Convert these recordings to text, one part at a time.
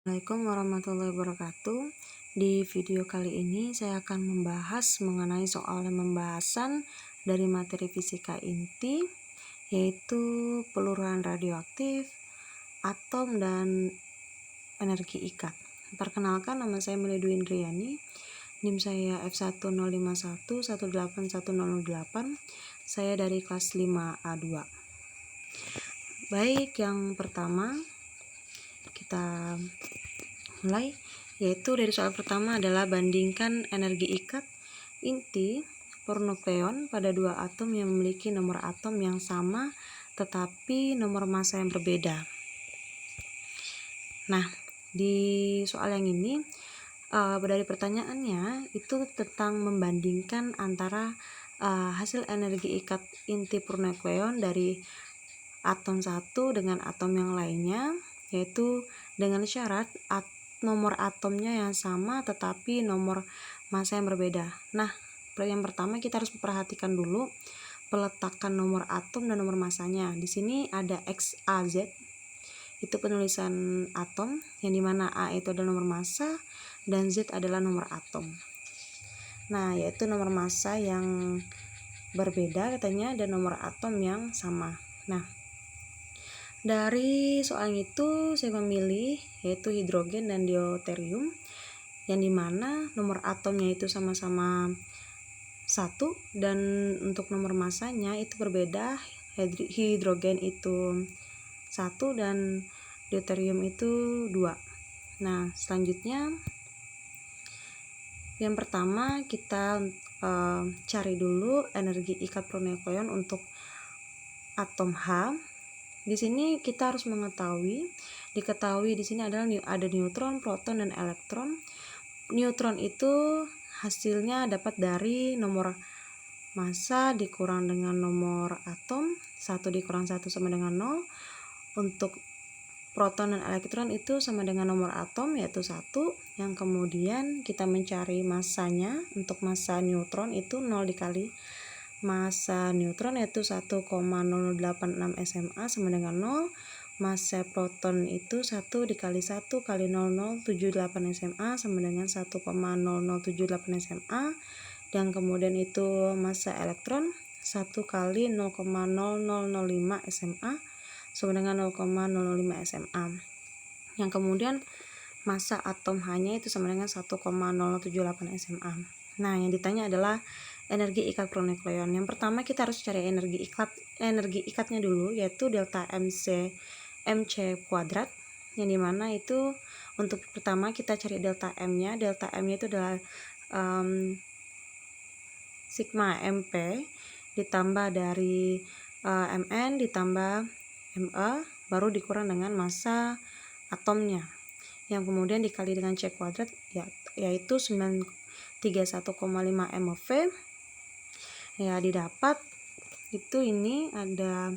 Assalamualaikum warahmatullahi wabarakatuh. Di video kali ini saya akan membahas mengenai soal pembahasan dari materi fisika inti, yaitu peluruhan radioaktif, atom, dan energi ikat. Perkenalkan, nama saya Melly Dwi Indriani, NIM saya F10511818108. Saya dari kelas 5A2. Baik, yang pertama kita mulai, yaitu dari soal pertama adalah bandingkan energi ikat inti per nukleon pada dua atom yang memiliki nomor atom yang sama tetapi nomor massa yang berbeda. Nah, di soal yang ini dari pertanyaannya itu tentang membandingkan antara hasil energi ikat inti per nukleon dari atom satu dengan atom yang lainnya, yaitu dengan syarat nomor atomnya yang sama tetapi nomor massa yang berbeda. Nah, yang pertama kita harus perhatikan dulu peletakan nomor atom dan nomor massanya. Di sini ada X, A, Z, itu penulisan atom, yang dimana A itu adalah nomor massa dan Z adalah nomor atom. Nah, yaitu nomor massa yang berbeda katanya dan nomor atom yang sama. Nah, dari soal itu saya memilih yaitu hidrogen dan deuterium, yang dimana nomor atomnya itu sama-sama 1 dan untuk nomor massanya itu berbeda. Hidrogen itu 1 dan deuterium itu 2. Nah, selanjutnya yang pertama kita cari dulu energi ikat per nukleon untuk atom H. Di sini kita harus diketahui di sini adalah ada neutron, proton, dan elektron. Neutron itu hasilnya dapat dari nomor massa dikurang dengan nomor atom, 1 dikurang 1 sama dengan 0. Untuk proton dan elektron itu sama dengan nomor atom, yaitu 1, yang kemudian kita mencari massanya. Untuk massa neutron itu 0 dikali massa neutron, yaitu 1,0086 SMA sama dengan 0. Massa proton itu 1 dikali 1 kali 0078 SMA sama dengan 1,0078 SMA. Dan kemudian itu massa elektron 1 kali 0,0005 SMA sama dengan 0,005 SMA. Yang kemudian massa atom H-nya itu sama dengan 1,078 SMA. Nah, yang ditanya adalah energi ikat per nukleon. Yang pertama kita harus cari energi ikatnya dulu, yaitu delta mc kuadrat, yang dimana itu untuk pertama kita cari delta m-nya. Delta m-nya itu adalah sigma mp ditambah dari mn ditambah me baru dikurang dengan massa atomnya, yang kemudian dikali dengan c kuadrat, yaitu 931,5 MeV. Ya, didapat itu ini ada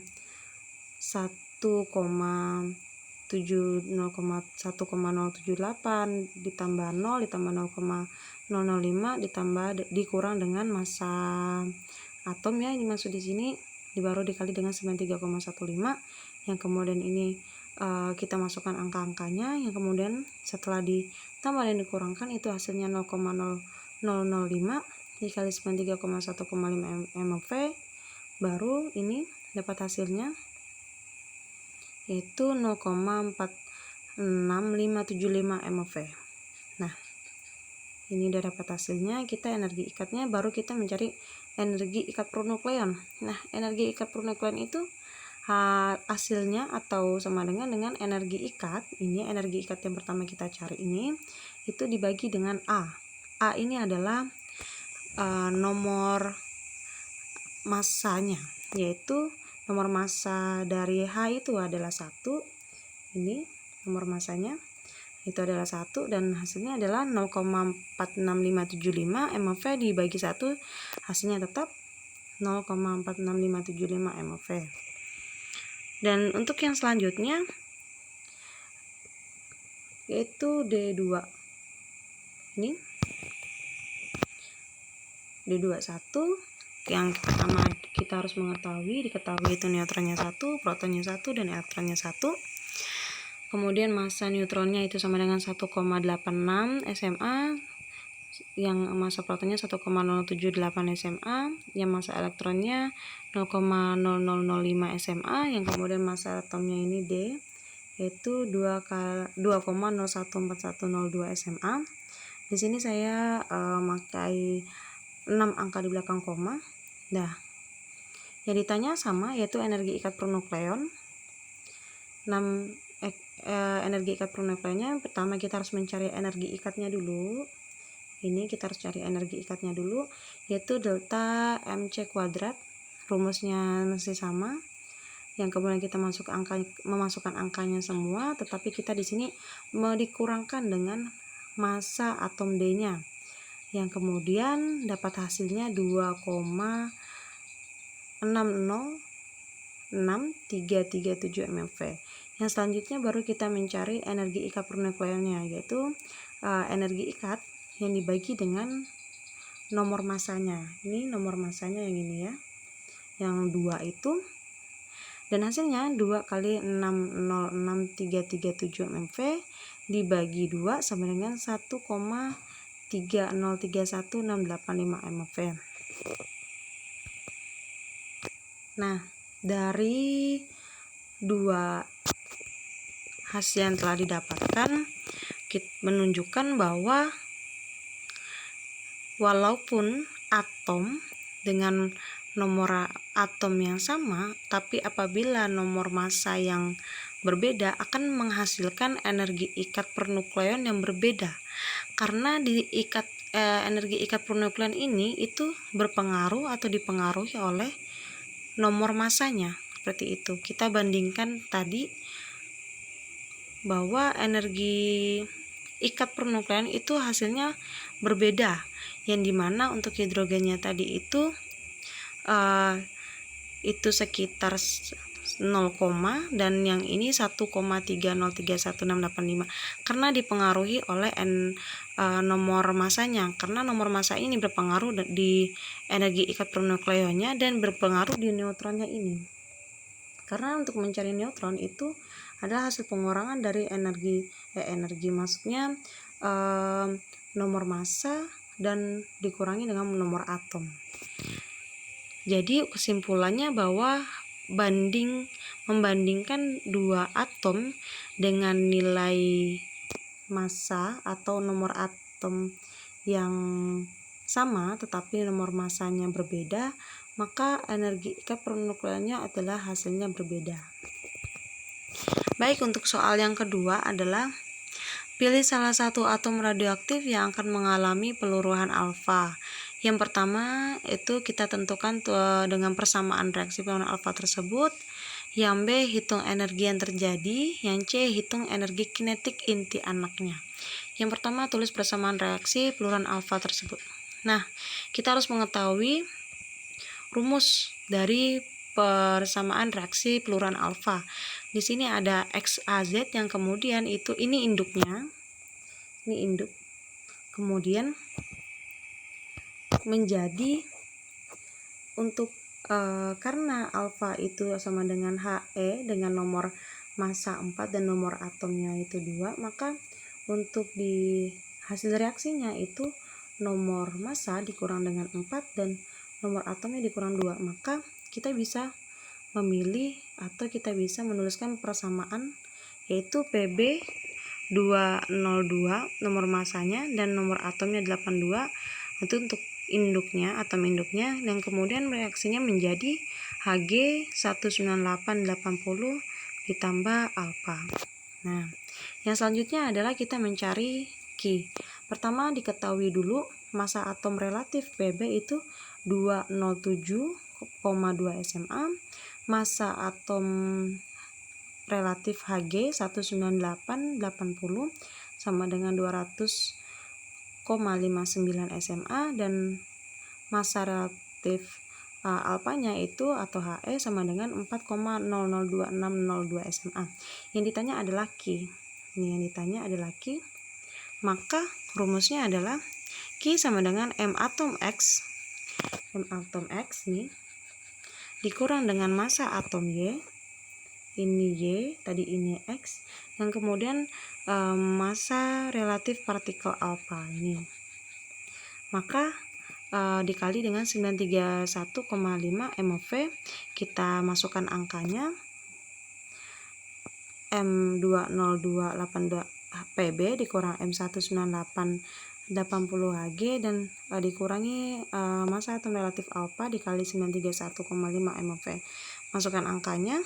1,078 ditambah 0 ditambah 0,005 ditambah dikurang dengan massa atom, ya ini maksud di sini baru dikali dengan 93,15, yang kemudian ini kita masukkan angka-angkanya, yang kemudian setelah ditambah dan dikurangkan itu hasilnya 0,0005 dikali 93,15 MeV, baru ini dapat hasilnya yaitu 0,46575 MeV. Nah, ini udah dapat hasilnya. Kita energi ikatnya, baru kita mencari energi ikat per nukleon. Nah, energi ikat per nukleon itu hasilnya atau sama dengan energi ikat. Ini energi ikat yang pertama kita cari ini itu dibagi dengan A. A ini adalah nomor massanya, yaitu nomor massa dari H itu adalah 1. Ini nomor massanya itu adalah 1 dan hasilnya adalah 0,46575 MeV dibagi 1, hasilnya tetap 0,46575 MeV. Dan untuk yang selanjutnya yaitu D2. Ini D21, yang pertama kita harus diketahui itu neutronnya 1, protonnya 1, dan elektronnya 1. kemudian massa neutronnya itu sama dengan 1,86 SMA, yang massa protonnya 1,078 SMA, yang massa elektronnya 0,0005 SMA, yang kemudian massa atomnya ini D yaitu 2,014102 SMA. Di sini saya memakai 6 angka di belakang koma. Nah, yang ditanya sama yaitu energi ikat per nukleon. 6 energi ikat per nukleonnya, pertama kita harus mencari energi ikatnya dulu. Ini kita harus cari energi ikatnya dulu, yaitu delta mc kuadrat. Rumusnya masih sama. Yang kemudian kita memasukkan angkanya semua, tetapi kita di sini mau dikurangkan dengan massa atom D-nya. Yang kemudian dapat hasilnya 2,6063337 MeV. Yang selanjutnya baru kita mencari energi ikat per nukleonnya, yaitu energi ikat yang dibagi dengan nomor massanya. Ini nomor massanya yang ini ya, yang 2 itu, dan hasilnya 2 kali 6063337 MeV dibagi 2 sama dengan 1,3031685 MeV. Nah, dari dua hasil yang telah didapatkan menunjukkan bahwa walaupun atom dengan nomor atom yang sama, tapi apabila nomor massa yang berbeda akan menghasilkan energi ikat per nukleon yang berbeda. Karena energi ikat per nukleon ini itu berpengaruh atau dipengaruhi oleh nomor massanya. Seperti itu. Kita bandingkan tadi bahwa energi ikat per nukleon itu hasilnya berbeda, yang dimana untuk hidrogennya tadi itu sekitar 0, dan yang ini 1,3031685 karena dipengaruhi oleh nomor massanya. Karena nomor massa ini berpengaruh di energi ikat per nukleonnya dan berpengaruh di neutronnya ini. Karena untuk mencari neutron itu adalah hasil pengurangan dari energi maksudnya nomor massa dan dikurangi dengan nomor atom. Jadi kesimpulannya bahwa membandingkan dua atom dengan nilai massa atau nomor atom yang sama tetapi nomor massanya berbeda, maka energi ikat per nukleonnya adalah hasilnya berbeda. Baik, untuk soal yang kedua adalah pilih salah satu atom radioaktif yang akan mengalami peluruhan alfa. Yang pertama itu kita tentukan dengan persamaan reaksi peluruhan alfa tersebut. Yang B, hitung energi yang terjadi. Yang C, hitung energi kinetik inti anaknya. Yang pertama, tulis persamaan reaksi peluruhan alfa tersebut. Nah, kita harus mengetahui rumus dari persamaan reaksi peluruhan alfa. Di sini ada XAZ yang kemudian ini induknya. Ini induk. Kemudian menjadi untuk karena alfa itu sama dengan He dengan nomor massa 4 dan nomor atomnya itu 2, maka untuk di hasil reaksinya itu nomor massa dikurang dengan 4 dan nomor atomnya dikurang 2, maka kita bisa memilih atau kita bisa menuliskan persamaan yaitu Pb 202 nomor massanya dan nomor atomnya 82 itu untuk induknya, atom induknya, dan kemudian reaksinya menjadi Hg 19880 ditambah alfa. Nah, yang selanjutnya adalah kita mencari Ki. Pertama diketahui dulu massa atom relatif Pb itu 207,2 SMA, massa atom relatif Hg 19880 sama dengan 200,59 SMA, dan massa relatif alfanya itu atau He sama dengan 4,002602 SMA. Yang ditanya adalah Ki. Ini yang ditanya adalah Ki. Maka rumusnya adalah Ki sama dengan M atom X. M atom X nih dikurang dengan massa atom Y ini Y, tadi ini X, dan kemudian massa relatif partikel alfa ini. Maka dikali dengan 931,5 MeV, kita masukkan angkanya M20282 PB dikurang M19880 Hg dan dikurangi massa atom relatif alfa dikali 931,5 MeV. Masukkan angkanya.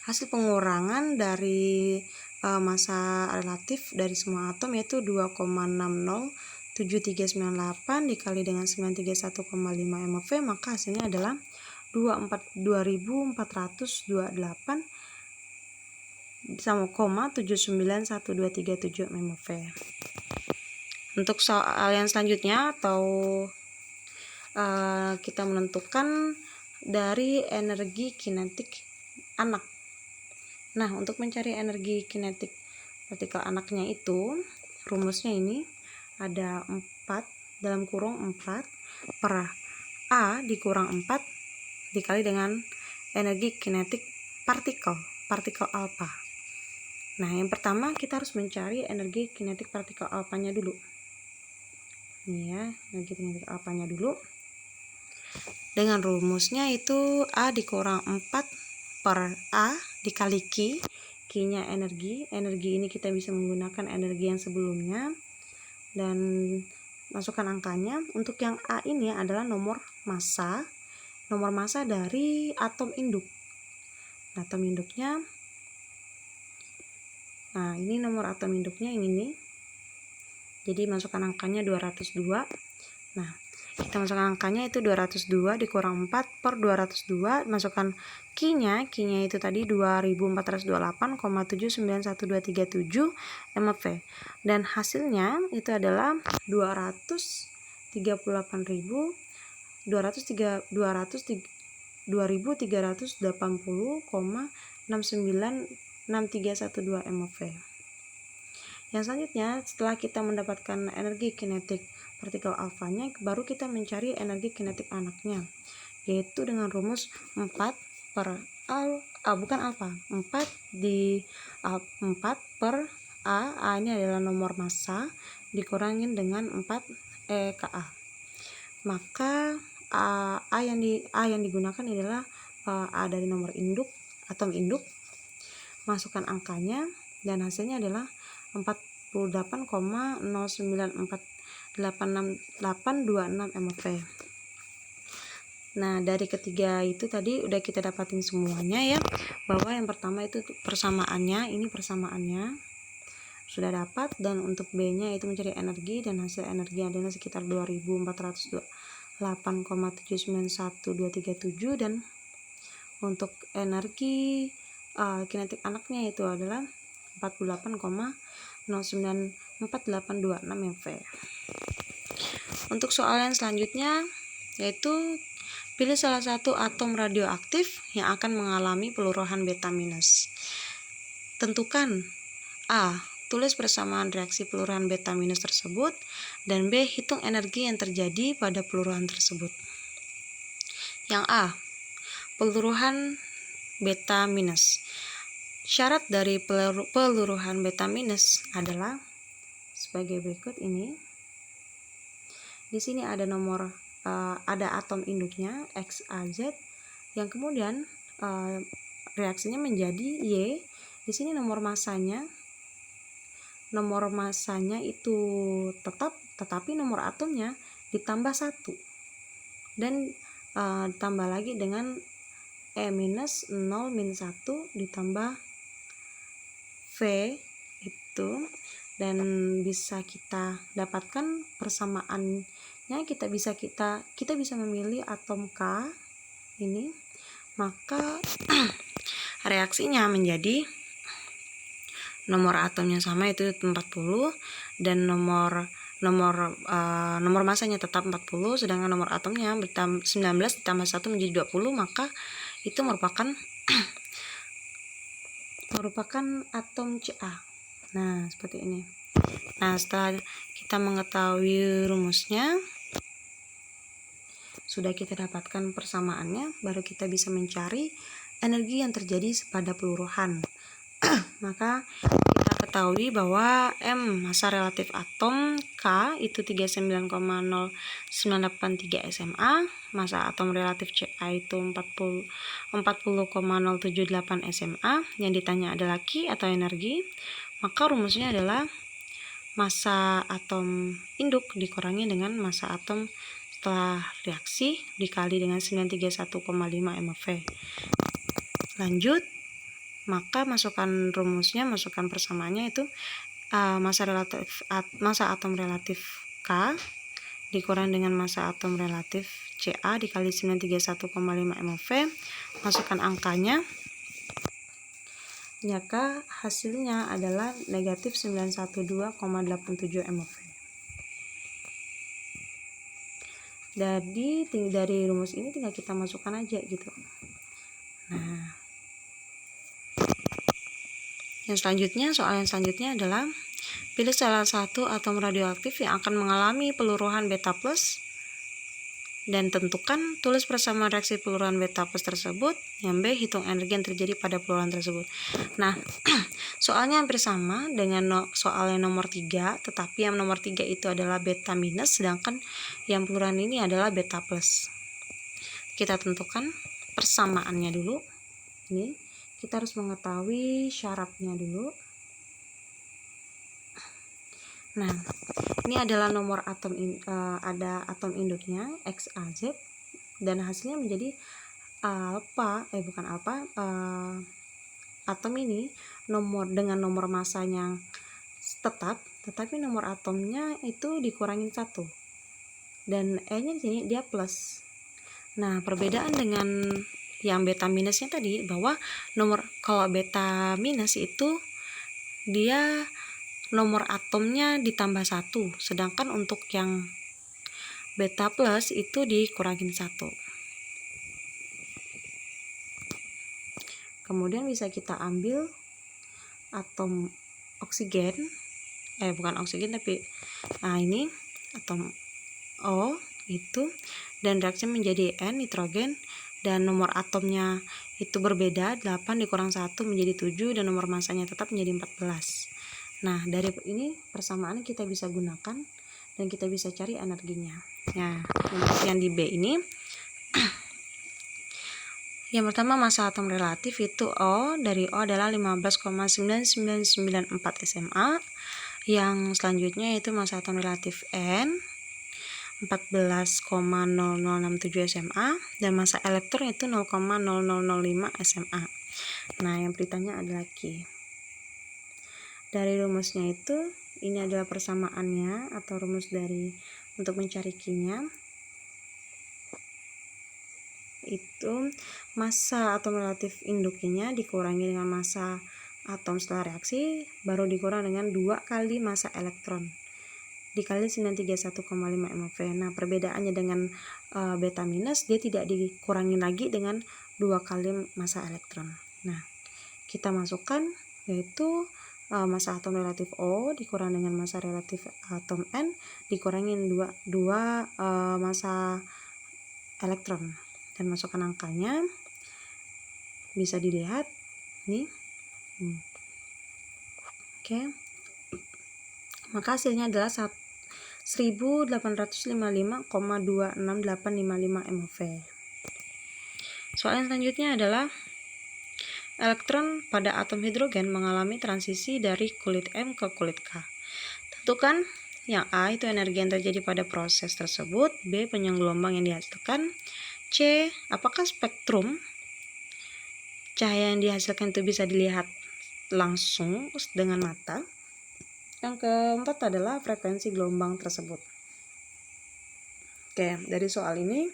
Hasil pengurangan dari massa relatif dari semua atom yaitu 2,607398 dikali dengan 931,5 MeV, maka hasilnya adalah 24.428,79137 MeV. Untuk soal yang selanjutnya atau kita menentukan dari energi kinetik anak. Nah, untuk mencari energi kinetik partikel anaknya itu rumusnya ini ada 4 dalam kurung 4 per A dikurang 4 dikali dengan energi kinetik partikel alfa. Nah, yang pertama kita harus mencari energi kinetik partikel alfanya dulu. Ini ya, energi kinetik alfanya dulu. Dengan rumusnya itu A dikurang 4 per A dikali Q-nya energi ini kita bisa menggunakan energi yang sebelumnya dan masukkan angkanya. Untuk yang A ini adalah nomor massa dari atom induk. Atom induknya, nah ini nomor atom induknya yang ini, jadi masukkan angkanya 202. Nah, kita masukkan angkanya itu 202 dikurang 4 per 202, masukkan Q-nya itu tadi 2428,79137 MeV, dan hasilnya itu adalah 2380,6963112 MeV. Yang selanjutnya, setelah kita mendapatkan energi kinetik partikel alfanya, baru kita mencari energi kinetik anaknya, yaitu dengan rumus 4 per bukan alfa, 4 per A ini adalah nomor massa dikurangin dengan 4 Ka. Maka A yang digunakan adalah A dari nomor induk, atom induk. Masukkan angkanya dan hasilnya adalah 48,0948626 MeV. Nah, dari ketiga itu tadi udah kita dapatin semuanya ya, bahwa yang pertama itu persamaannya, ini persamaannya sudah dapat, dan untuk B-nya itu mencari energi dan hasil energi adalah sekitar 2428,791237, dan untuk energi kinetik anaknya itu adalah 48,09486 MeV. Untuk soal yang selanjutnya yaitu pilih salah satu atom radioaktif yang akan mengalami peluruhan beta minus. Tentukan A. Tulis persamaan reaksi peluruhan beta minus tersebut, dan B. Hitung energi yang terjadi pada peluruhan tersebut. Yang A. Peluruhan beta minus. Syarat dari peluruhan beta minus adalah sebagai berikut ini. Di sini ada nomor ada atom induknya XAZ yang kemudian reaksinya menjadi Y. Di sini nomor masanya itu tetap, tetapi nomor atomnya ditambah 1 dan ditambah lagi dengan E-0-1 ditambah V itu, dan bisa kita dapatkan persamaannya. Kita bisa memilih atom K ini, maka reaksinya menjadi nomor atomnya sama itu 40 dan nomor masanya tetap 40, sedangkan nomor atomnya 19 ditambah 1 menjadi 20, maka itu merupakan atom Ca. Nah, seperti ini. Nah, setelah kita mengetahui rumusnya, sudah kita dapatkan persamaannya, baru kita bisa mencari energi yang terjadi pada peluruhan. Maka kita ketahui bahwa M massa relatif atom, K itu 39,0983 SMA, massa atom relatif Ca itu 40,078 SMA. Yang ditanya adalah Q atau energi. Maka rumusnya adalah massa atom induk dikurangi dengan massa atom setelah reaksi dikali dengan 931,5 MeV. Lanjut, maka masukkan persamaannya itu massa atom relatif K dikurangi dengan massa atom relatif Ca dikali 931,5 MeV. Masukkan angkanya, maka hasilnya adalah negatif 912,87 MeV. Jadi dari rumus ini tinggal kita masukkan aja gitu. Nah, soal yang selanjutnya adalah pilih salah satu atom radioaktif yang akan mengalami peluruhan beta plus dan tulis persamaan reaksi peluruhan beta plus tersebut. Yang B, hitung energi yang terjadi pada peluruhan tersebut. Nah, soalnya hampir sama dengan soal yang nomor 3, tetapi yang nomor 3 itu adalah beta minus, sedangkan yang peluruhan ini adalah beta plus. Kita tentukan persamaannya dulu. Ini kita harus mengetahui syaratnya dulu. Nah, ini adalah nomor atom ada atom induknya XAZ dan hasilnya menjadi atom ini dengan nomor masanya tetap, tetapi nomor atomnya itu dikurangin 1 dan E-nya di sini dia plus. Nah, perbedaan dengan yang beta minusnya tadi, bahwa kalau beta minus itu dia nomor atomnya ditambah 1, sedangkan untuk yang beta plus itu dikurangin 1. Kemudian bisa kita ambil atom oksigen, ini atom O itu, dan reaksi menjadi N nitrogen, dan nomor atomnya itu berbeda, 8 dikurang 1 menjadi 7, dan nomor masanya tetap menjadi 14. Nah, dari ini persamaan kita bisa gunakan dan kita bisa cari energinya. Nah, untuk yang di B ini yang pertama massa atom relatif itu O, dari O adalah 15,9994 SMA. Yang selanjutnya itu massa atom relatif N 14,0067 SMA, dan massa elektron itu 0,0005 SMA. Nah, yang ditanya adalah Q. Dari rumusnya itu, ini adalah persamaannya atau rumus untuk mencari Q-nya. Itu massa atom relatif induknya dikurangi dengan massa atom setelah reaksi, baru dikurang dengan 2 kali massa elektron dikali 931,5 MeV. Nah, perbedaannya dengan beta minus, dia tidak dikurangi lagi dengan 2 kali massa elektron. Nah, kita masukkan yaitu massa atom relatif O dikurang dengan massa relatif atom N dikurangin 2 massa elektron, dan masukkan angkanya, bisa dilihat nih. Oke. Maka hasilnya adalah 1855,26855 MeV. Soal yang selanjutnya adalah elektron pada atom hidrogen mengalami transisi dari kulit M ke kulit K. Tentukan yang A itu energi yang terjadi pada proses tersebut, B panjang gelombang yang dihasilkan, C apakah spektrum cahaya yang dihasilkan itu bisa dilihat langsung dengan mata. Yang keempat adalah frekuensi gelombang tersebut. Oke, dari soal ini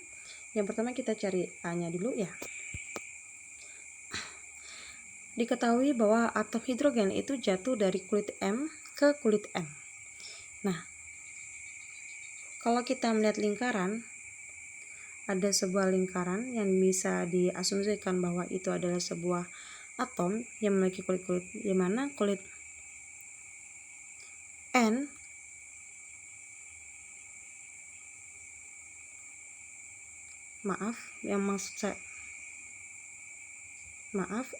yang pertama kita cari A-nya dulu ya. Diketahui bahwa atom hidrogen itu jatuh dari kulit M ke kulit M. Nah, kalau kita melihat lingkaran, ada sebuah lingkaran yang bisa diasumsikan bahwa itu adalah sebuah atom yang memiliki kulit-kulit, di mana kulit N yang maksud saya Maaf,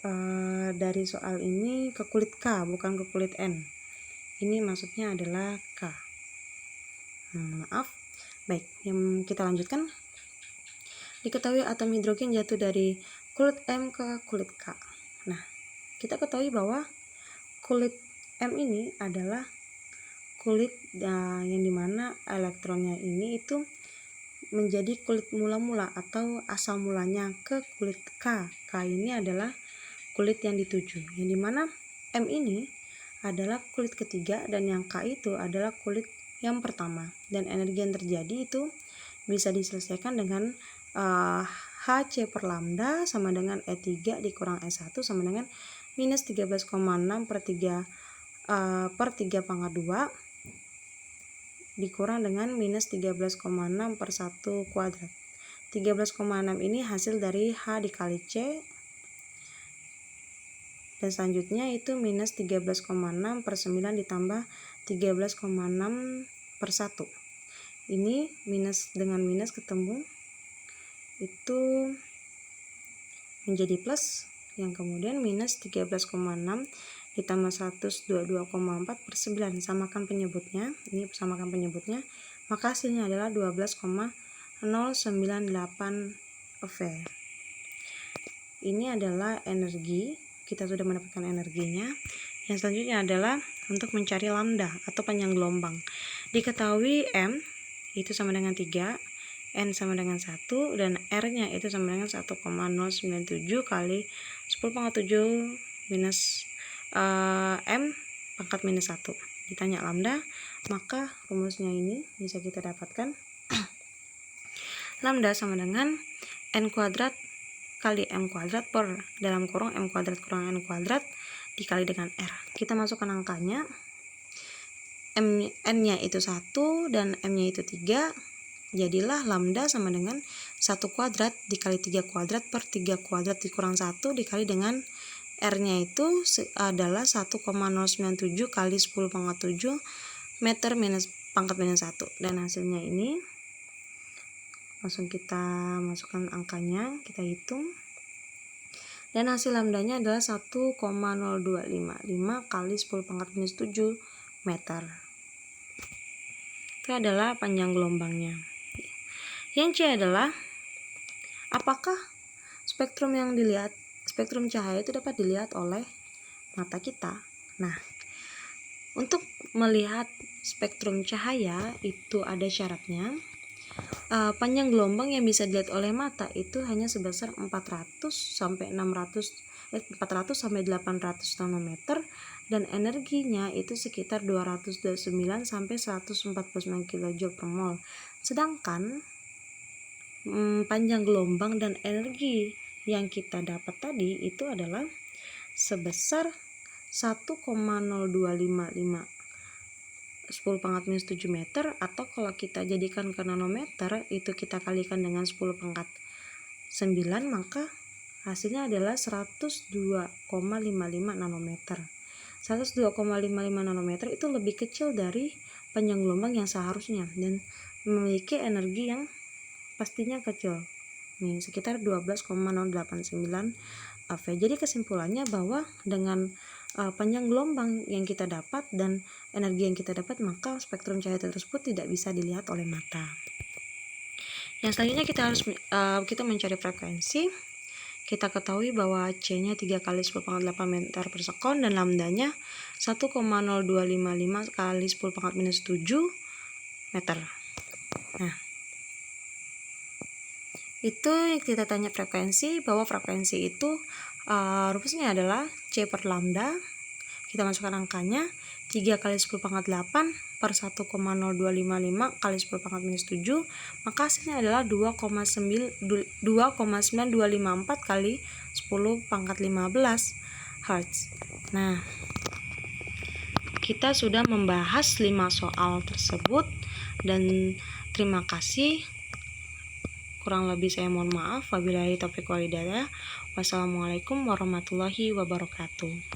dari soal ini ke kulit K, bukan ke kulit N. Ini maksudnya adalah K. Maaf. Baik, yang kita lanjutkan. Diketahui atom hidrogen jatuh dari kulit M ke kulit K. Nah, kita ketahui bahwa kulit M ini adalah kulit yang dimana elektronnya ini itu menjadi kulit mula-mula atau asal mulanya ke kulit K. K ini adalah kulit yang dituju, yang dimana M ini adalah kulit ketiga dan yang K itu adalah kulit yang pertama. Dan energi yang terjadi itu bisa diselesaikan dengan Hc per lambda sama dengan E3 dikurang E1 sama dengan minus 13,6 per 3 per 3 pangkat 2 dikurang dengan minus 13,6 per 1 kuadrat. 13,6 ini hasil dari H dikali C, dan selanjutnya itu minus 13,6 per 9 ditambah 13,6 per 1. Ini minus dengan minus ketemu, itu menjadi plus, yang kemudian minus 13,6 ditambah 122,4 per 9, samakan penyebutnya, ini samakan penyebutnya, maka hasilnya adalah 12,098 ampere. Ini adalah energi, kita sudah mendapatkan energinya. Yang selanjutnya adalah untuk mencari lambda atau panjang gelombang. Diketahui M itu sama dengan 3, N sama dengan 1, dan R-nya itu sama dengan 1,097 kali 10 pangkat 7 minus M pangkat minus 1. Ditanya lambda, maka rumusnya ini bisa kita dapatkan. Lambda sama dengan N kuadrat kali M kuadrat per dalam kurung M kuadrat kurang N kuadrat dikali dengan R. Kita masukkan angkanya. N-nya itu 1 dan M-nya itu 3. Jadilah lambda sama dengan 1 kuadrat dikali 3 kuadrat per 3 kuadrat dikurang 1 dikali dengan R-nya itu adalah 1,097 kali 10 pangkat 7 meter minus pangkat minus 1. Dan hasilnya ini langsung kita masukkan angkanya, kita hitung. Dan hasil lambdanya adalah 1,0255 kali 10 pangkat minus 7 meter. Itu adalah panjang gelombangnya. Yang C adalah apakah spektrum yang dilihat, spektrum cahaya itu dapat dilihat oleh mata kita. Nah, untuk melihat spektrum cahaya itu ada syaratnya. Panjang gelombang yang bisa dilihat oleh mata itu hanya sebesar 400 sampai 800 nanometer, dan energinya itu sekitar 229 sampai 149 kJ per mol. Sedangkan panjang gelombang dan energi yang kita dapat tadi itu adalah sebesar 1,0255 10 pangkat minus 7 meter, atau kalau kita jadikan ke nanometer itu kita kalikan dengan 10 pangkat 9, maka hasilnya adalah 102,55 nanometer. 102,55 nanometer itu lebih kecil dari panjang gelombang yang seharusnya dan memiliki energi yang pastinya kecil. Nih, sekitar 12,089 ampere. Jadi kesimpulannya bahwa dengan panjang gelombang yang kita dapat dan energi yang kita dapat, maka spektrum cahaya tersebut tidak bisa dilihat oleh mata. Yang selanjutnya kita mencari frekuensi. Kita ketahui bahwa C-nya 3 kali 10 pangkat 8 meter per sekon dan lambdanya 1,0255 kali 10 pangkat minus 7 meter. Nah, itu kita tanya frekuensi, bahwa frekuensi itu rumusnya adalah C per lambda. Kita masukkan angkanya 3 kali 10 pangkat 8 per 1,0255 kali 10 pangkat minus 7, maka hasilnya adalah 2,9254 kali 10 pangkat 15 Hz. Nah, kita sudah membahas 5 soal tersebut, dan terima kasih. Kurang lebih saya mohon maaf. Wabillahi taufiq wal hidayah. Wassalamualaikum warahmatullahi wabarakatuh.